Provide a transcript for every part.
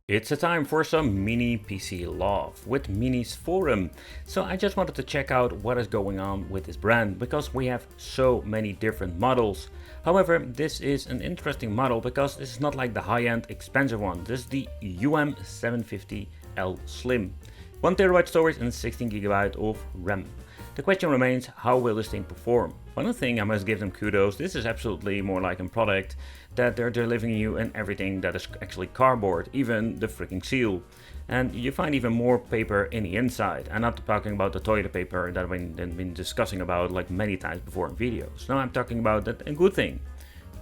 It's a time for some mini PC love with Mini's forum. So I just wanted to check out what is going on with this brand because we have so many different models. However, this is an interesting model because this is not like the high-end expensive one. This is the UM750L Slim. 1TB storage and 16GB of RAM. The question remains, how will this thing perform? One thing I must give them kudos, this is absolutely more like a product that they're delivering you and everything that is actually cardboard, even the freaking seal. And you find even more paper in the inside. I'm not talking about the toilet paper that we've been discussing about like many times before in videos. Now I'm talking about that a good thing.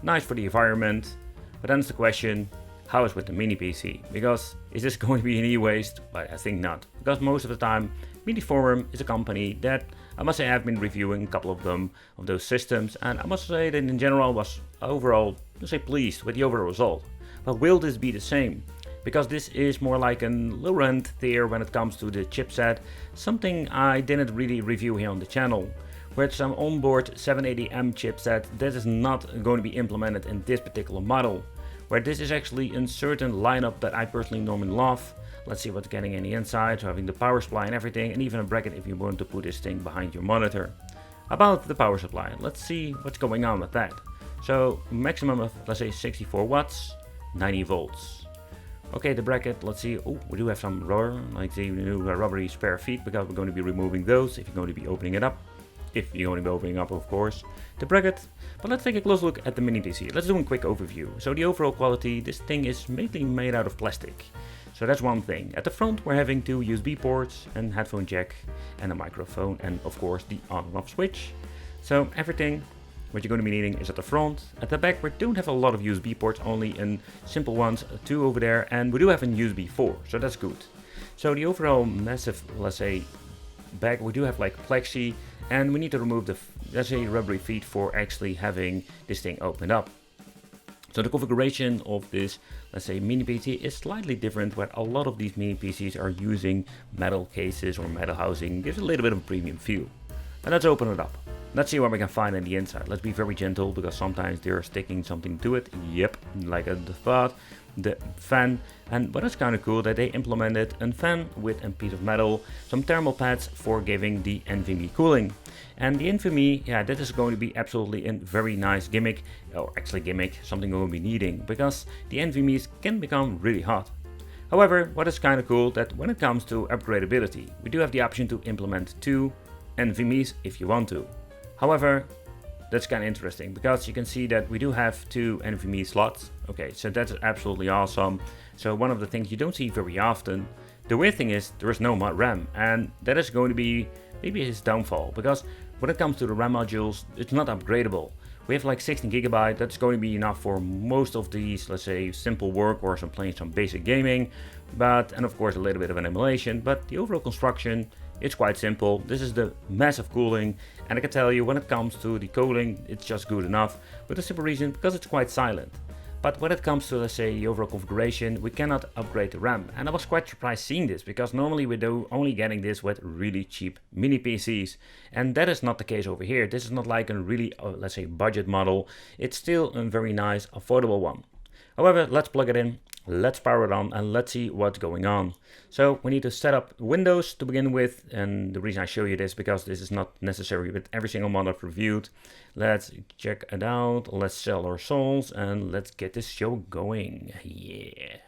Nice for the environment, but then it's the question, how is with the mini PC? Because is this going to be an e-waste? But I think not. Because most of the time, Mini Forum is a company that I must say I've been reviewing a couple of them, of those systems, and I must say that in general was overall, let's say, pleased with the overall result. But will this be the same? Because this is more like a low-end tier when it comes to the chipset, something I didn't really review here on the channel. With some onboard 780M chipset that is not going to be implemented in this particular model. Where this is actually a certain lineup that I personally normally love. Let's see what's getting in the inside, so having the power supply and everything, and even a bracket if you want to put this thing behind your monitor. About the power supply, let's see what's going on with that. So maximum of, let's say, 64 watts, 90 volts. Okay, the bracket, let's see, oh, we do have some rubber, like the new rubbery spare feet, because we're going to be removing those if you're going to be opening it up. If you're going to be opening up, of course, the bracket. But let's take a close look at the mini PC. Let's do a quick overview. So the overall quality, this thing is mainly made out of plastic. So that's one thing. At the front we're having two USB ports, and headphone jack, and a microphone, and of course the on and off switch. So everything what you're going to be needing is at the front. At the back we don't have a lot of USB ports, only in simple ones, two over there, and we do have a USB 4, so that's good. So the overall massive, let's say, back we do have like plexi, and we need to remove the, let's say, rubbery feet for actually having this thing opened up. So the configuration of this, let's say, mini PC is slightly different, where a lot of these mini PCs are using metal cases or metal housing. Gives a little bit of a premium feel. And let's open it up. Let's see what we can find on the inside. Let's be very gentle, because sometimes they're sticking something to it. Yep, like I thought. The fan, and what is kind of cool that they implemented a fan with a piece of metal, some thermal pads for giving the NVMe cooling. And the NVMe, yeah, that is going to be absolutely a very nice gimmick, or actually gimmick, something we'll be needing, because the NVMe's can become really hot. However, what is kind of cool that when it comes to upgradability, we do have the option to implement two NVMe's if you want to. However, that's kind of interesting, because you can see that we do have two NVMe slots. Okay, so that's absolutely awesome. So one of the things you don't see very often. The weird thing is there is no mod RAM, and that is going to be maybe his downfall, because when it comes to the RAM modules, it's not upgradable. We have like 16GB, that's going to be enough for most of these, let's say, simple work or playing some basic gaming, and of course a little bit of an emulation, but the overall construction, it's quite simple. This is the massive cooling, and I can tell you when it comes to the cooling, it's just good enough, with the simple reason because it's quite silent. But when it comes to, let's say, the overall configuration, we cannot upgrade the RAM. And I was quite surprised seeing this, because normally we do only getting this with really cheap mini PCs. And that is not the case over here. This is not like a really, let's say, budget model. It's still a very nice, affordable one. However, let's plug it in, let's power it on, and let's see what's going on. So we need to set up Windows to begin with, and the reason I show you this because this is not necessary with every single mod I've reviewed. Let's check it out, let's sell our souls, and let's get this show going. Yeah.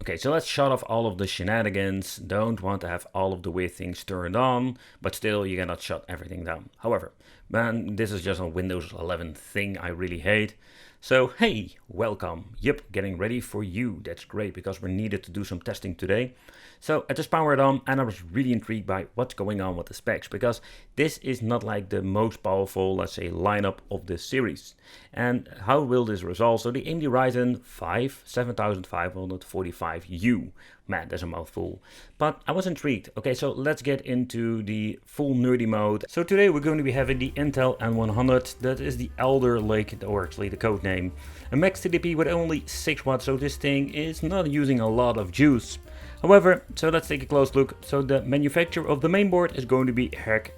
Okay, so let's shut off all of the shenanigans. Don't want to have all of the weird things turned on, but still you cannot shut everything down. However, man, this is just a Windows 11 thing I really hate. So hey, welcome. Yep, getting ready for you. That's great, because we're needed to do some testing today. So I just powered on, and I was really intrigued by what's going on with the specs, because this is not like the most powerful, let's say, lineup of this series. And how will this resolve? So the AMD Ryzen 5 7545U. Man, that's a mouthful. But I was intrigued. Okay, so let's get into the full nerdy mode. So today we're going to be having the Intel N100. That is the Elder Lake, or actually the code name. A max TDP with only 6 watts, so this thing is not using a lot of juice. However, so let's take a close look. So the manufacturer of the mainboard is going to be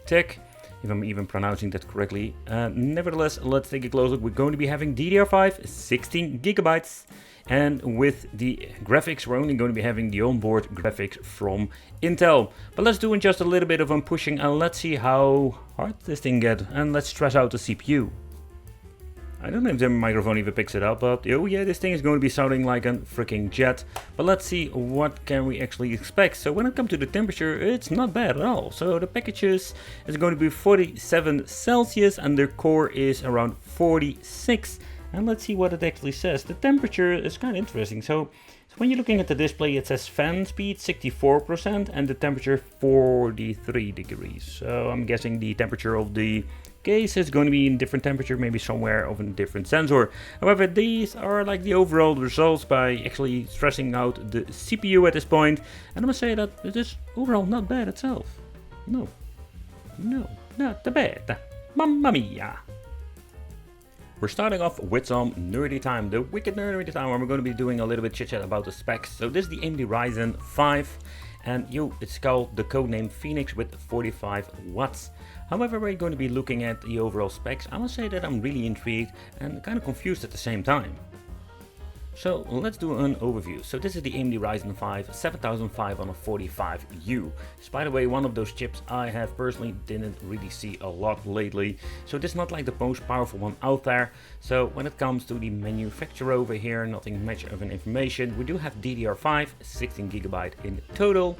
Tech. if I'm even pronouncing that correctly. Nevertheless, let's take a close look. We're going to be having DDR5, 16 gigabytes. And with the graphics, we're only going to be having the onboard graphics from Intel. But let's do just a little bit of pushing and let's see how hard this thing gets. And let's stress out the CPU. I don't know if the microphone even picks it up, but oh yeah, this thing is going to be sounding like a freaking jet. But let's see what can we actually expect. So when it comes to the temperature, it's not bad at all. So the packages is going to be 47 Celsius and their core is around 46. And let's see what it actually says. The temperature is kind of interesting. So when you're looking at the display, it says fan speed 64% and the temperature 43 degrees. So I'm guessing the temperature of the case is going to be in different temperature, maybe somewhere of a different sensor. However, these are like the overall results by actually stressing out the CPU at this point. And I must say that it is overall not bad itself. No, not bad. Mamma mia. We're starting off with some nerdy time, the wicked nerdy time, where we're going to be doing a little bit chit chat about the specs. So this is the AMD Ryzen 5 and it's called the codename Phoenix with 45 watts. However, we're going to be looking at the overall specs. I must say that I'm really intrigued and kind of confused at the same time. So let's do an overview. So this is the AMD Ryzen 5 7545U. It's, by the way, one of those chips I have personally didn't really see a lot lately. So this is not like the most powerful one out there. So when it comes to the manufacturer over here, nothing much of an information. We do have DDR5, 16 GB in total.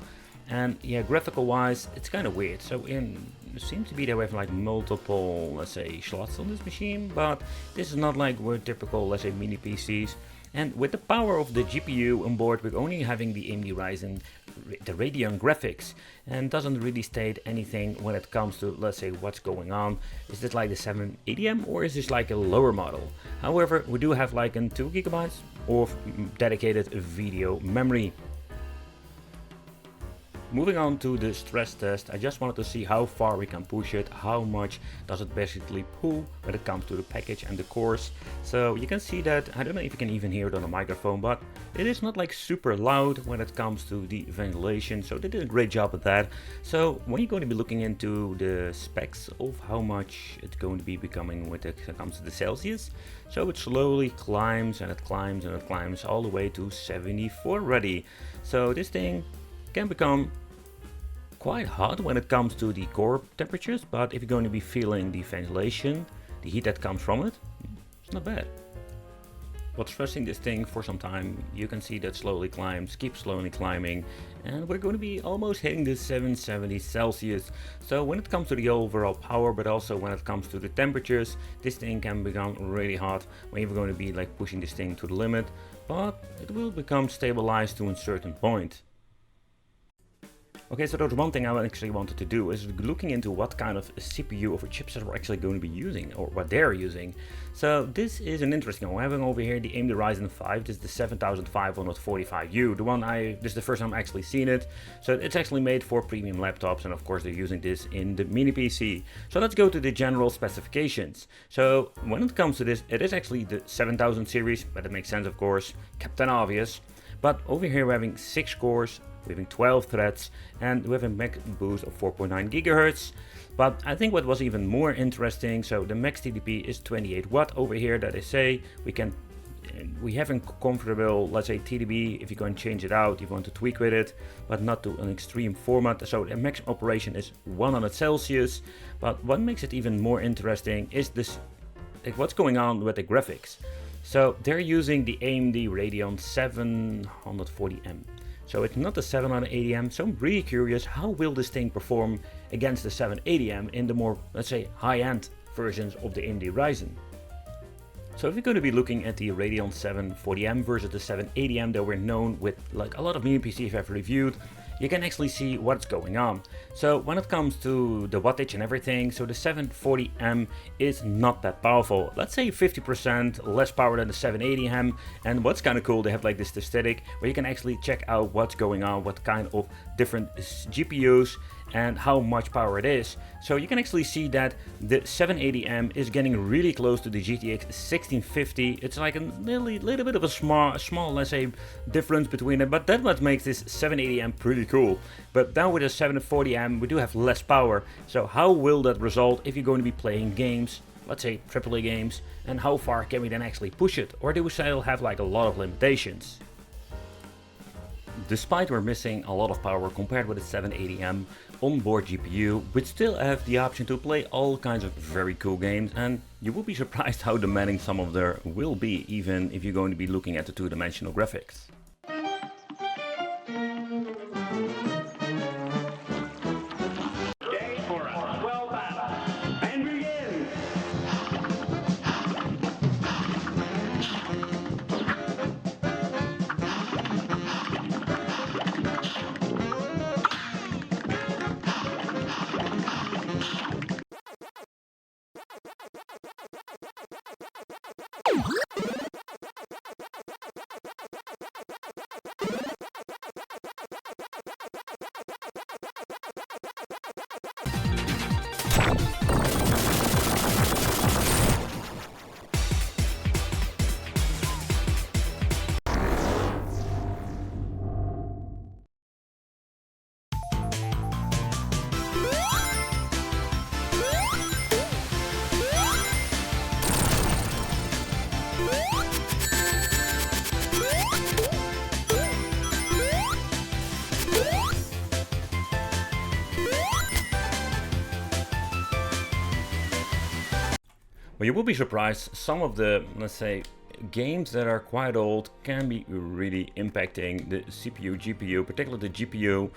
And yeah, graphical wise, it's kind of weird. So it seems to be that we have like multiple, let's say, slots on this machine, but this is not like we're typical, let's say, mini PCs. And with the power of the GPU on board, we're only having the AMD Ryzen, the Radeon graphics, and doesn't really state anything when it comes to, let's say, what's going on. Is this like the 780M or is this like a lower model? However, we do have like a 2 GB of dedicated video memory. Moving on to the stress test, I just wanted to see how far we can push it, how much does it basically pull when it comes to the package and the cores. So you can see that, I don't know if you can even hear it on the microphone, but it is not like super loud when it comes to the ventilation, so they did a great job at that. So when you're going to be looking into the specs of how much it's going to be becoming when it comes to the Celsius, so it slowly climbs and it climbs and it climbs all the way to 74 already. So this thing can become quite hot when it comes to the core temperatures, but if you're going to be feeling the ventilation, the heat that comes from it, it's not bad. But stressing this thing for some time, you can see that slowly climbs, keeps slowly climbing, and we're going to be almost hitting the 770 Celsius. So when it comes to the overall power, but also when it comes to the temperatures, this thing can become really hot when you're going to be like pushing this thing to the limit, but it will become stabilized to a certain point. Okay, so there's one thing I actually wanted to do is looking into what kind of CPU or chipset we're actually going to be using or what they're using. So this is an interesting one. We're having over here the AMD Ryzen 5. This is the 7545U. This is the first time I've actually seen it. So it's actually made for premium laptops, and of course they're using this in the mini PC. So let's go to the general specifications. So when it comes to this, it is actually the 7000 series, but it makes sense, of course, Captain Obvious. But over here we're having 6 cores, we're having 12 threads, and we have a max boost of 4.9 GHz. But I think what was even more interesting, so the max TDP is 28 watt over here that they say we have a comfortable, let's say, TDP. If you're going to change it out, you want to tweak with it, but not to an extreme format. So the max operation is 100 Celsius. But what makes it even more interesting is this, like, what's going on with the graphics. So they're using the AMD Radeon 740M. So it's not the 780M, so I'm really curious how will this thing perform against the 780M in the more, let's say, high-end versions of the AMD Ryzen. So if you're going to be looking at the Radeon 740M versus the 780M that we're known with, like a lot of mini PCs I've reviewed, you can actually see what's going on. So when it comes to the wattage and everything, so the 740M is not that powerful. Let's say 50% less power than the 780M. And what's kind of cool, they have like this statistic where you can actually check out what's going on, what kind of different GPUs and how much power it is. So you can actually see that the 780M is getting really close to the GTX 1650. It's like a little bit of a small, let's say, difference between it, but that's what makes this 780M pretty cool. But now with the 740M, we do have less power. So how will that result if you're going to be playing games, let's say AAA games, and how far can we then actually push it? Or do we still have like a lot of limitations? Despite we're missing a lot of power compared with the 780M onboard GPU, we still have the option to play all kinds of very cool games, and you will be surprised how demanding some of them will be, even if you're going to be looking at the two-dimensional graphics. Well, you will be surprised, some of the, let's say, games that are quite old can be really impacting the CPU, GPU, particularly the GPU.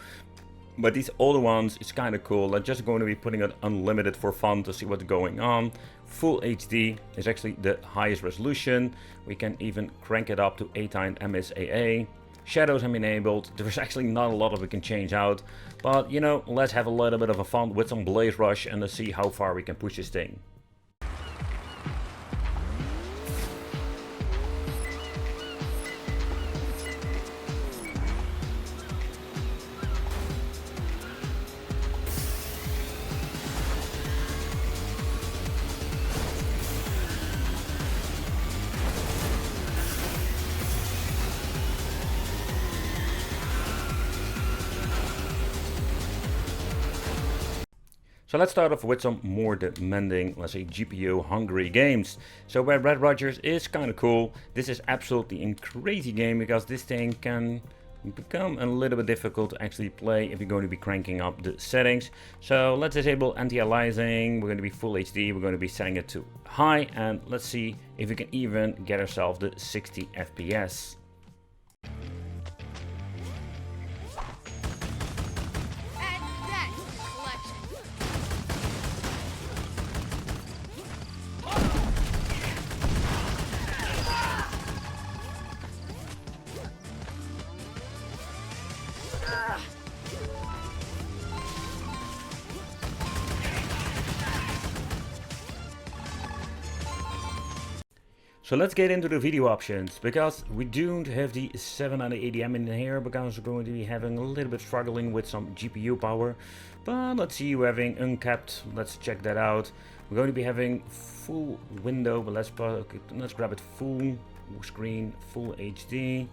But these older ones, it's kind of cool. I'm just going to be putting it unlimited for fun to see what's going on. Full HD is actually the highest resolution. We can even crank it up to 8 times MSAA. Shadows have been enabled. There's actually not a lot of we can change out. But, you know, let's have a little bit of a fun with some Blaze Rush and let's see how far we can push this thing. So let's start off with some more demanding, let's say, GPU hungry games. So where Red Rogers is kind of cool, this is absolutely a crazy game because this thing can become a little bit difficult to actually play if you're going to be cranking up the settings. So let's disable anti-aliasing, we're going to be full HD, we're going to be setting it to high, and let's see if we can even get ourselves the 60 FPS. So let's get into the video options, because we don't have the 780M in here because we're going to be having a little bit struggling with some GPU power. But let's see, we're having uncapped, let's check that out. We're going to be having full window, but let's grab it full screen, full HD.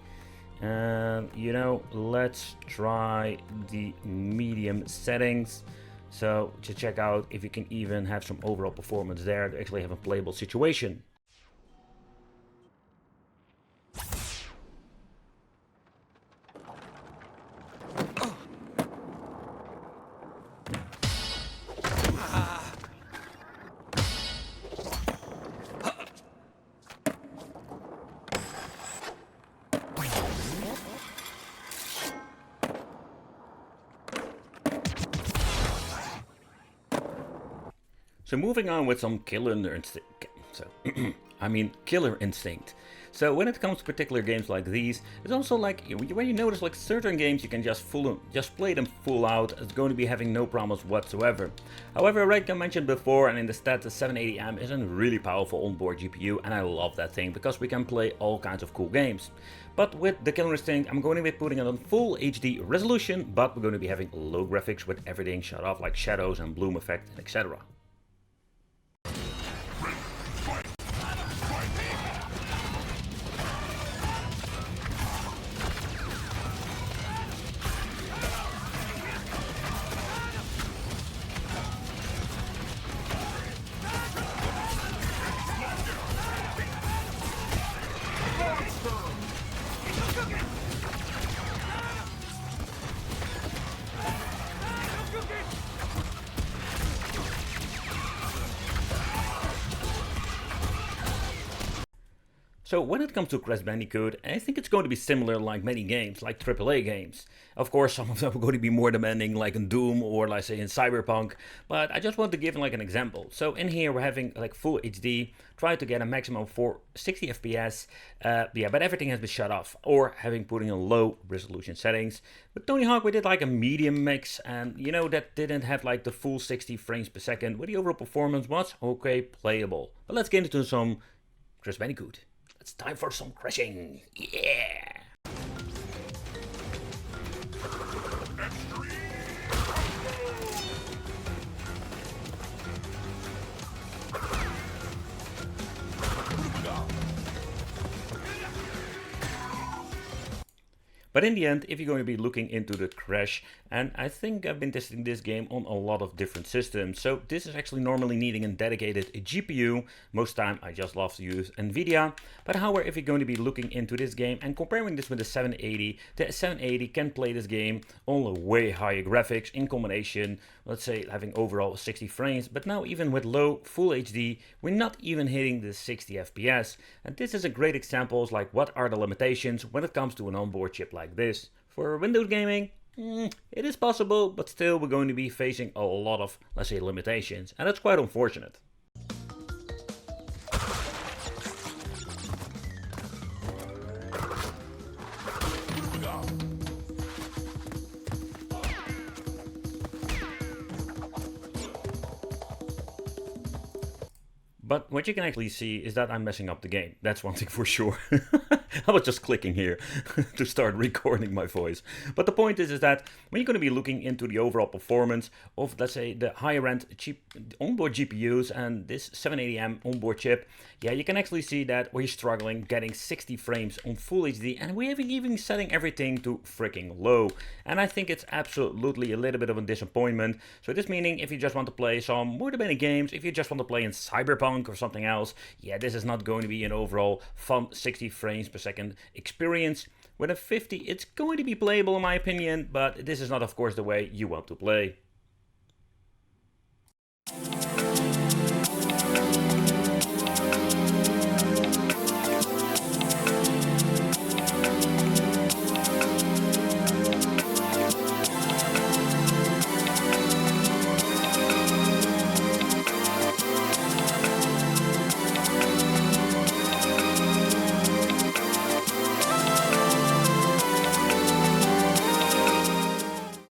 And you know, let's try the medium settings. So to check out if you can even have some overall performance there to actually have a playable situation. So moving on with some killer nerds. So I mean, killer instinct. So when it comes to particular games like these, it's also like when you notice like certain games you can just play them full out. It's going to be having no problems whatsoever. However, like I mentioned before, and in the stats, the 780M is a really powerful onboard GPU, and I love that thing because we can play all kinds of cool games. But with the killer instinct, I'm going to be putting it on full HD resolution, but we're going to be having low graphics with everything shut off, like shadows and bloom effect, etc. So when it comes to Crash Bandicoot, I think it's going to be similar like many games, like AAA games. Of course, some of them are going to be more demanding like in Doom or let's say in Cyberpunk, but I just want to give like an example. So in here we're having like full HD, try to get a maximum for 60 FPS, but everything has been shut off, or having put in low resolution settings. With Tony Hawk we did like a medium mix, and you know that didn't have like the full 60 frames per second, but the overall performance was okay, playable. But let's get into some Crash Bandicoot. It's time for some crashing. Yeah! But in the end, if you're going to be looking into the Crash, and I think I've been testing this game on a lot of different systems, so this is actually normally needing a dedicated GPU. Most time I just love to use NVIDIA, but however, if you're going to be looking into this game and comparing this with the 780 can play this game on way higher graphics in combination, let's say having overall 60 frames, but now even with low full HD, we're not even hitting the 60 FPS. And this is a great example of like what are the limitations when it comes to an onboard chip like this. For Windows gaming, it is possible, but still we're going to be facing a lot of, let's say, limitations, and that's quite unfortunate. But what you can actually see is that I'm messing up the game. That's one thing for sure. I was just clicking here to start recording my voice. But the point is that when you're going to be looking into the overall performance of, let's say, the higher end cheap onboard GPUs and this 780M onboard chip, yeah, you can actually see that we're struggling getting 60 frames on full HD, and we're even setting everything to freaking low. And I think it's absolutely a little bit of a disappointment. So this meaning if you just want to play some more demanding games, if you just want to play in Cyberpunk or something else, yeah, this is not going to be an overall fun 60 frames per second experience. With a 50, it's going to be playable in my opinion, but this is not, of course, the way you want to play.